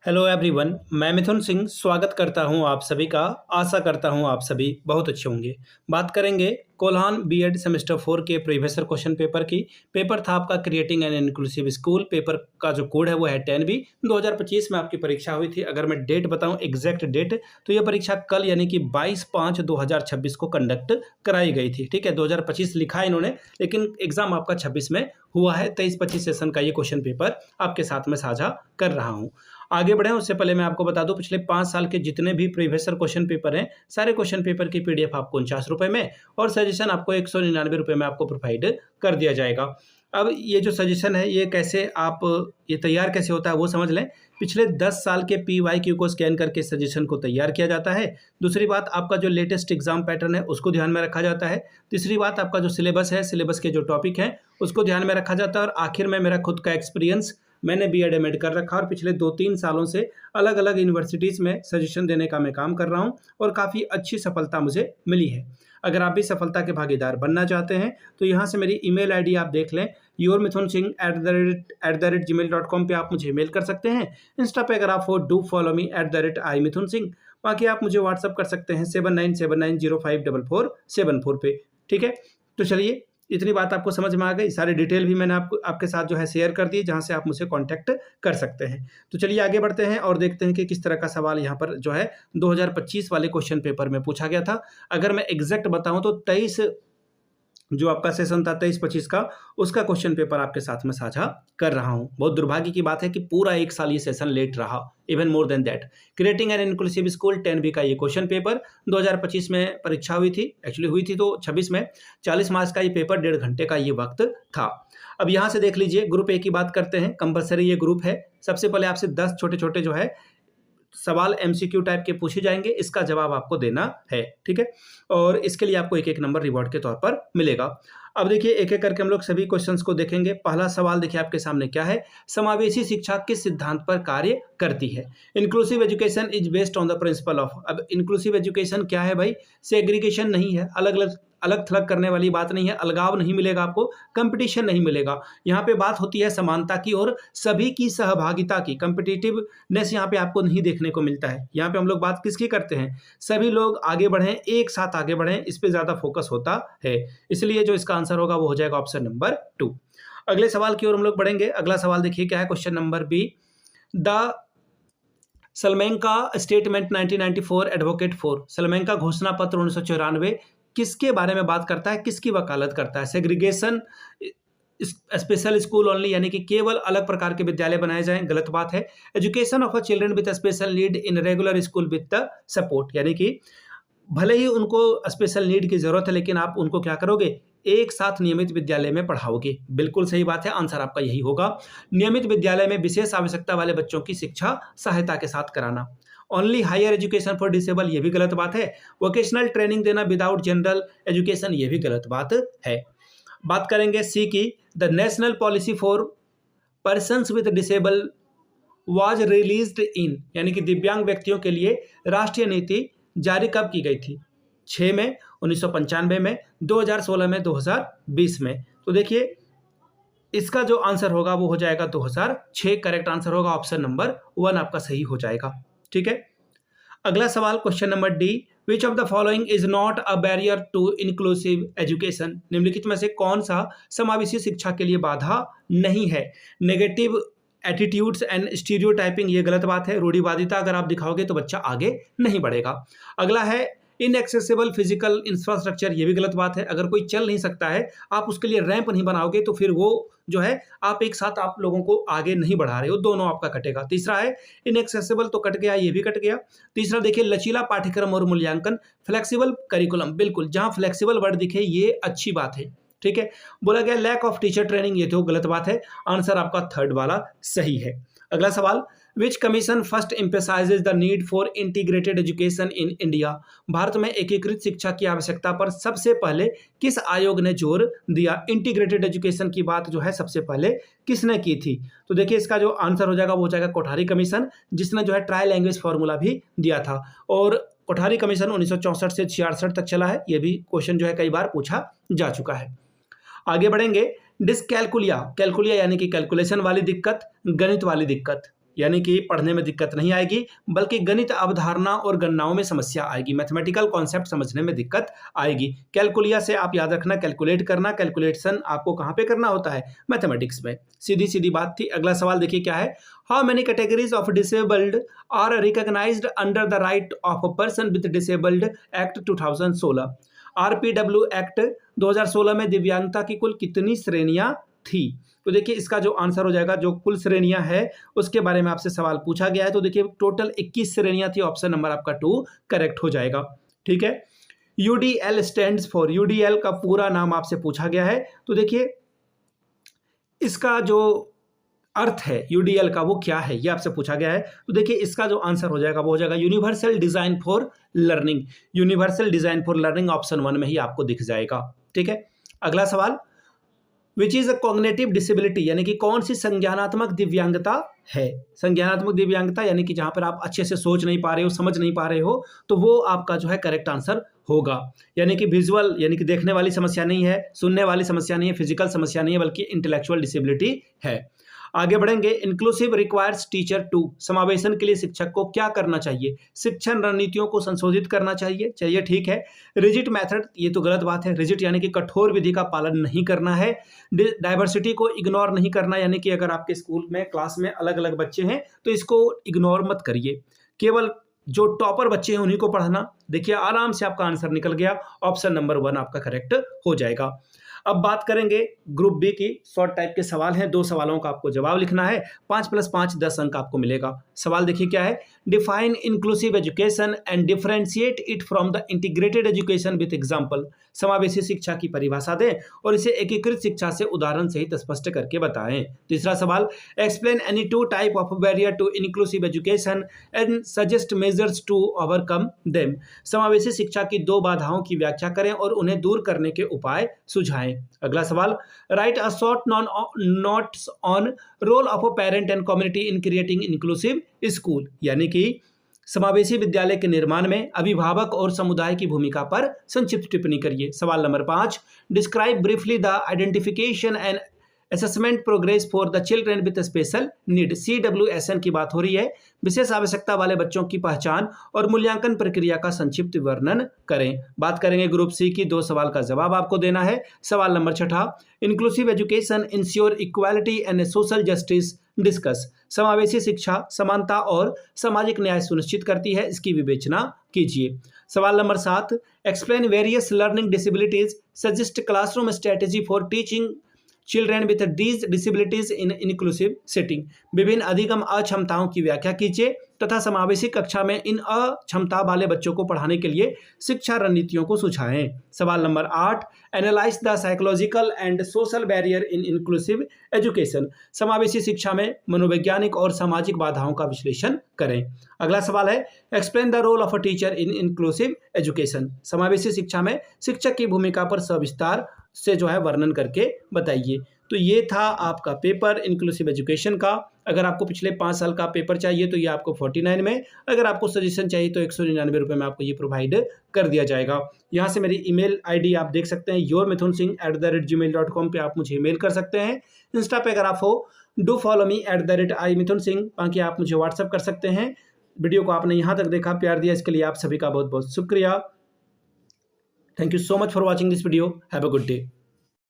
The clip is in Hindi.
हेलो एवरीवन, मैं मिथुन सिंह स्वागत करता हूं आप सभी का। आशा करता हूं आप सभी बहुत अच्छे होंगे। बात करेंगे कोल्हान बीएड सेमेस्टर 4 के प्रीवियस ईयर क्वेश्चन पेपर की। पेपर था आपका creating an inclusive school. Paper का जो कोड है वो है 10B। 2025 में आपकी परीक्षा हुई थी। अगर मैं डेट बताऊं, एग्जैक्ट डेट, तो ये परीक्षा कल यानी कि 22/5/2026 को कंडक्ट कराई गई थी। ठीक है, 2025 लिखा है इन्होंने, लेकिन एग्जाम आपका 26 में हुआ है। 23-25 सेशन का ये क्वेश्चन पेपर आपके साथ में साझा कर रहा हूँ। आगे बढ़ें उससे पहले मैं आपको बता दूं, पिछले 5 साल के जितने भी प्रीवियस ईयर क्वेश्चन पेपर हैं, सारे क्वेश्चन पेपर की पीडीएफ आपको 49 रुपये में और सजेशन आपको 199 रुपये में आपको प्रोवाइड कर दिया जाएगा। अब ये जो सजेशन है ये कैसे आप ये तैयार कैसे होता है वो समझ लें। पिछले 10 साल के PYQ को स्कैन करके सजेशन को तैयार किया जाता है। दूसरी बात, आपका जो लेटेस्ट एग्जाम पैटर्न है उसको ध्यान में रखा जाता है। तीसरी बात, आपका जो सिलेबस है, सिलेबस के जो टॉपिक हैं उसको ध्यान में रखा जाता है। और आखिर में मेरा खुद का एक्सपीरियंस, मैंने बीएड एमएड कर रखा और पिछले 2-3 सालों से अलग अलग यूनिवर्सिटीज़ में सजेशन देने का मैं काम कर रहा हूं और काफ़ी अच्छी सफलता मुझे मिली है। अगर आप भी सफलता के भागीदार बनना चाहते हैं तो यहाँ से मेरी ईमेल आईडी आप देख लें, yourmithunsingh@gmail.com पे आप मुझे मेल कर सकते हैं। इंस्टा पे अगर आप हो, डू फॉलो मी @imithunsingh। बाकी आप मुझे व्हाट्सअप कर सकते हैं 7979054474 पे। ठीक है, तो चलिए, इतनी बात आपको समझ में आ गई। सारी डिटेल भी मैंने आपके साथ जो है शेयर कर दी, जहां से आप मुझसे कांटेक्ट कर सकते हैं। तो चलिए आगे बढ़ते हैं और देखते हैं कि किस तरह का सवाल यहाँ पर जो है 2025 वाले क्वेश्चन पेपर में पूछा गया था। अगर मैं एग्जैक्ट बताऊं तो 23 जो आपका सेशन था 23-25 का, उसका क्वेश्चन पेपर आपके साथ में साझा कर रहा हूं। बहुत दुर्भाग्य की बात है कि पूरा 1 साल ये सेशन लेट रहा, even more than that. Creating an inclusive school 10B का ये क्वेश्चन पेपर 2025 में परीक्षा हुई थी, एक्चुअली हुई थी तो 26 में। 40 मार्क्स का ये पेपर, 1.5 घंटे का ये वक्त था। अब यहाँ से देख लीजिए, ग्रुप ए की बात करते हैं। कंपलसरी ये ग्रुप है। सबसे पहले आपसे 10 छोटे छोटे जो है सवाल MCQ टाइप के पूछे जाएंगे, इसका जवाब आपको देना है। ठीक है, और इसके लिए आपको 1-1 नंबर रिवॉर्ड के तौर पर मिलेगा। अब देखिए, एक एक करके हम लोग सभी क्वेश्चंस को देखेंगे। पहला सवाल देखिए आपके सामने क्या है। समावेशी शिक्षा किस सिद्धांत पर कार्य करती है? Inclusive education is based on the principle of. अब इंक्लूसिव एजुकेशन क्या है भाई? सेग्रीगेशन नहीं है, अलग थलग करने वाली बात नहीं है, अलगाव नहीं मिलेगा आपको, कंपटीशन नहीं मिलेगा। यहाँ पे बात होती है समानता की और सभी की सहभागिता की। कंपिटिटिवनेस यहाँ पे आपको नहीं देखने को मिलता है। यहाँ पे हम लोग बात किसकी करते हैं? सभी लोग आगे बढ़ें, एक साथ आगे बढ़ें, इस पे ज्यादा फोकस होता है। इसलिए जो इसका आंसर होगा वो हो जाएगा ऑप्शन नंबर 2। अगले सवाल की ओर हम लोग बढ़ेंगे। अगला सवाल देखिए क्या है, question number B। The Salamanca statement 1994 advocate for. Salamanca घोषणा पत्र 1994 किसके बारे में बात करता है, किसकी वकालत करता है? सेग्रीगेशन, स्पेशल स्कूल ओनली, यानी कि केवल अलग प्रकार के विद्यालय बनाए जाएं, गलत बात है। Education of a children with special need in regular school with the support, यानी कि भले ही उनको स्पेशल नीड की जरूरत है लेकिन आप उनको क्या करोगे, एक साथ नियमित विद्यालय में पढ़ाओगे। बिल्कुल सही बात है, आंसर आपका यही होगा। नियमित विद्यालय में विशेष आवश्यकता वाले बच्चों की शिक्षा सहायता के साथ कराना। Only higher education for disable, ये भी गलत बात है। वोकेशनल ट्रेनिंग देना विदाउट जनरल एजुकेशन, ये भी गलत बात है। बात करेंगे सी की। The national policy for persons with disable was released in, यानी कि दिव्यांग व्यक्तियों के लिए राष्ट्रीय नीति जारी कब की गई थी? 6 में, 1995 में, 2016 में, 2020 में। तो देखिए इसका जो आंसर होगा वो हो जाएगा 2006। करेक्ट आंसर होगा ऑप्शन नंबर 1 आपका सही हो जाएगा। ठीक है, अगला सवाल question number D। Which of the following is not a barrier to inclusive education. निम्नलिखित में से कौन सा समावेशी शिक्षा के लिए बाधा नहीं है? नेगेटिव एटीट्यूड्स एंड स्टीरियोटाइपिंग, ये गलत बात है। रूढ़िवादिता अगर आप दिखाओगे तो बच्चा आगे नहीं बढ़ेगा। अगला है इनएक्सेसिबल फिजिकल इंफ्रास्ट्रक्चर, ये भी गलत बात है। अगर कोई चल नहीं सकता है, आप उसके लिए रैंप नहीं बनाओगे तो फिर वो जो है आप एक साथ आप लोगों को आगे नहीं बढ़ा रहे हो, दोनों आपका कटेगा। तीसरा है इनएक्सेसिबल, तो कट गया, ये भी कट गया। तीसरा देखिए लचीला पाठ्यक्रम और मूल्यांकन, फ्लेक्सिबल करिकुलम, बिल्कुल जहां फ्लेक्सिबल वर्ड दिखे ये अच्छी बात है। ठीक है, बोला गया लैक ऑफ टीचर ट्रेनिंग, ये तो गलत बात है। आंसर आपका 3rd वाला सही है। अगला सवाल, which commission first emphasises the need for integrated education in India. Bharat में एकीकृत शिक्षा की आवश्यकता पर सबसे पहले किस आयोग ने जोर दिया? इंटीग्रेटेड एजुकेशन की बात जो है सबसे पहले किसने की थी? तो देखिए इसका जो आंसर हो जाएगा वो हो जाएगा कोठारी कमीशन, जिसने जो है ट्राई लैंग्वेज फॉर्मूला भी दिया था। और कोठारी कमीशन 1964 से 66 तक चला है। ये भी क्वेश्चन जो है कई बार पूछा जा चुका है। आगे बढ़ेंगे। डिसकैलकुलिया, कैलकुलिया यानी कि कैलकुलेशन वाली दिक्कत, गणित वाली दिक्कत, यानी कि पढ़ने में दिक्कत नहीं आएगी, बल्कि गणित अवधारणा और गणनाओं में समस्या आएगी, मैथमेटिकल कॉन्सेप्ट समझने में दिक्कत आएगी। कैलकुलिया से आप याद रखना, कैलकुलेट करना, कैलकुलेशन आपको कहाँ पे करना होता है, मैथमेटिक्स में। सीधी सीधी बात थी। अगला सवाल देखिए क्या है, how many categories of disabled are recognised under the right of a person with disabled act 2016। RPWD act 2016 में दिव्यांगता की कुल कितनी श्रेणियां थी? तो देखिए इसका जो आंसर हो जाएगा, जो कुल श्रेणियां है उसके बारे में आपसे सवाल पूछा गया है। तो देखिए टोटल 21 श्रेणियां थी, ऑप्शन नंबर आपका 2 करेक्ट हो जाएगा। ठीक है, यूडीएल स्टैंड्स फॉर, यूडीएल का पूरा नाम आपसे पूछा गया है। तो देखिए इसका जो अर्थ है यूडीएल का वो क्या है, ये आपसे पूछा गया है। तो देखिए इसका जो आंसर हो जाएगा वो हो जाएगा universal design for learning. Universal design for learning option 1 में ही आपको दिख जाएगा। ठीक है, अगला सवाल, which is a cognitive disability, यानी कि कौन सी संज्ञानात्मक दिव्यांगता है? संज्ञानात्मक दिव्यांगता यानी कि जहां पर आप अच्छे से सोच नहीं पा रहे हो, समझ नहीं पा रहे हो, तो वो आपका जो है करेक्ट आंसर होगा। यानी कि विजुअल यानी कि देखने वाली समस्या नहीं है, सुनने वाली समस्या नहीं है, फिजिकल समस्या नहीं है, बल्कि इंटेलेक्चुअल डिसेबिलिटी है। आगे बढ़ेंगे, इंक्लूसिव रिक्वायर्स टीचर टू, समावेशन के लिए शिक्षक को क्या करना चाहिए? शिक्षण रणनीतियों को संशोधित करना चाहिए। चलिए ठीक है। रिजिड मेथड, ये तो गलत बात है। रिजिड यानी कि कठोर विधि का पालन नहीं करना है। डाइवर्सिटी को इग्नोर नहीं करना, यानी कि अगर आपके स्कूल में क्लास में अलग अलग बच्चे हैं तो इसको इग्नोर मत करिए, केवल जो टॉपर बच्चे हैं उन्हीं को पढ़ना। देखिए आराम से आपका आंसर निकल गया, ऑप्शन नंबर 1 आपका करेक्ट हो जाएगा। अब बात करेंगे ग्रुप बी की। शॉर्ट टाइप के सवाल हैं, 2 सवालों का आपको जवाब लिखना है। 5 + 5 10 अंक आपको मिलेगा। सवाल देखिए क्या है, define inclusive education and differentiate it from the integrated education with example. समावेशी शिक्षा की परिभाषा दें और इसे एकीकृत शिक्षा से उदाहरण सहित स्पष्ट करके बताएं। तीसरा सवाल, explain any 2 type of barrier to inclusive education and suggest measures to overcome them. समावेशी शिक्षा की 2 बाधाओं की व्याख्या करें और उन्हें दूर करने के उपाय सुझाएं। अगला सवाल, right a short notes on roll of a parent and community in creating inclusive school, यानी कि समावेशी विद्यालय के निर्माण में अभिभावक और समुदाय की भूमिका पर संक्षिप्त टिप्पणी करिए। सवाल number 5, describe briefly the identification and assessment progress for the children with special need. CWSN की बात हो रही है, विशेष आवश्यकता वाले बच्चों की पहचान और मूल्यांकन प्रक्रिया का संक्षिप्त वर्णन करें। बात करेंगे ग्रुप सी की। 2 सवाल का जवाब आपको देना है। सवाल number 6, inclusive education ensure equality and social justice discuss. समावेशी शिक्षा समानता और सामाजिक न्याय सुनिश्चित करती है, इसकी विवेचना कीजिए। सवाल number 7, explain various learning disabilities, suggest classroom strategy for teaching children with these disabilities in inclusive setting. विभिन्न अधिगम अक्षमताओं की व्याख्या कीजिए तथा समावेशी कक्षा में इन अक्षमता वाले बच्चों को पढ़ाने के लिए शिक्षा रणनीतियों को सुझाएं। सवाल number 8, analyse the psychological and social barrier in inclusive education. समावेशी शिक्षा में मनोवैज्ञानिक और सामाजिक बाधाओं का विश्लेषण करें। अगला सवाल है, explain the role of a teacher in inclusive education. समावेशी शिक्षा में शिक्षक की भूमिका पर सविस्तार से जो है वर्णन करके बताइए। तो ये था आपका पेपर इंक्लूसिव एजुकेशन का। अगर आपको पिछले 5 साल का पेपर चाहिए तो ये आपको 49 में, अगर आपको सजेशन चाहिए तो 199 रुपये में आपको ये प्रोवाइड कर दिया जाएगा। यहाँ से मेरी ईमेल आईडी आप देख सकते हैं, yourmithunsingh@gmail.com पे आप मुझे ईमेल कर सकते हैं। इंस्टा पे अगर आप हो डू फॉलो मी @imithunsingh। बाकी आप मुझे व्हाट्सअप कर सकते हैं। वीडियो को आपने यहाँ तक देखा, प्यार दिया, इसके लिए आप सभी का बहुत बहुत शुक्रिया। Thank you so much for watching this video. Have a good day.